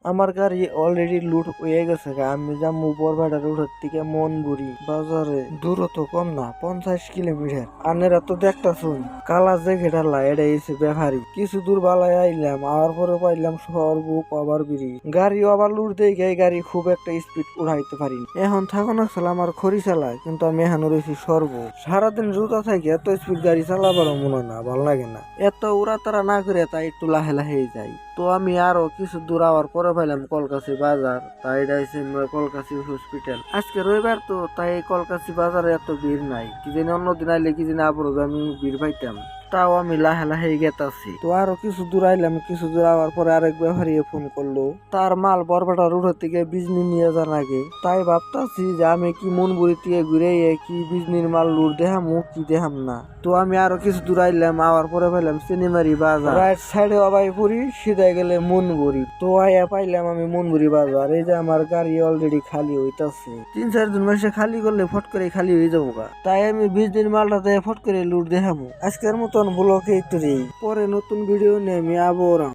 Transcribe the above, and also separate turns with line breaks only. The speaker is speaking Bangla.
আমার গাড়ি অলরেডি লুট হয়ে গেছে গা। আমি যাবো বরবাডা রোডের থেকে মনবুড়ি বাজারে। দূরত্ব কম না, 50 কিলোমিটার। আনেরা তো দেখতাছুন কালা যে ঘেটালা এটা এসে ব্যাপারি। কিছু দূর বালায় আইলাম, আওয়ার পরে পাইলাম সর্বুক ওভার ব্রিজ। গাড়ি ওভার লুট দিয়ে গাড়ি খুব একটা স্পিড উড়াইতে পারি। এখন থাকো না ছিল আমার খড়ি চালায়, কিন্তু আমি এখন রয়েছি সর্ব। সারাদিন জুতা থাকে এত স্পিড গাড়ি চালাবারও মনে না, ভাল লাগে না। এত উড়াতারা না করে তাই একটু লাহে লাহে যাই। তো আমি আরো কিছু দূর আওয়ার পরে পাইলাম কলকাছি বাজার। তাই এটা হচ্ছে কলকাছি হসপিটাল। আজকে রবিবার তো তাই কলকাছি বাজারে এত ভিড় নাই। কি জানি অন্যদিন আইলে কি জানি আবার আমি ভিড় পাইতাম। তাও আমি লাহে লাহে গেতাছি। তো আরো কিছু দূর আইলাম, কিছু দূর আওয়ার পরে আরেক ব্যাপারী ফোন করলো। তার মাল বরবাটা রোড থেকে বিজনি নিয়ে যান আগে। তাই ভাবতাছি যে আমি কি মনবুড়ি থেকে ঘুরে কি বিজনির মাল লুট দেহামু কি দেহাম না। তো আমি আরো কিছু দূর আইলাম, আওয়ার পরে পাইলাম সিনেমারি বাজার। রাইট সাইডে অবাই পড়ি, সিধা গেলে মনবুড়ি। তো আইয়া পাইলাম আমি মনবুড়ি বাজার। এই যে আমার গাড়ি অলরেডি খালি হইতাছে। 3-4 দিন মাসে খালি করলে ফট করে খালি হয়ে যাবো গা। তাই আমি 20 দিন মালটা দিয়ে ফট করে লুট দেখাবো। আজকের মতন ব্লগে একটু পরে নতুন ভিডিও নিয়ে আমি আবার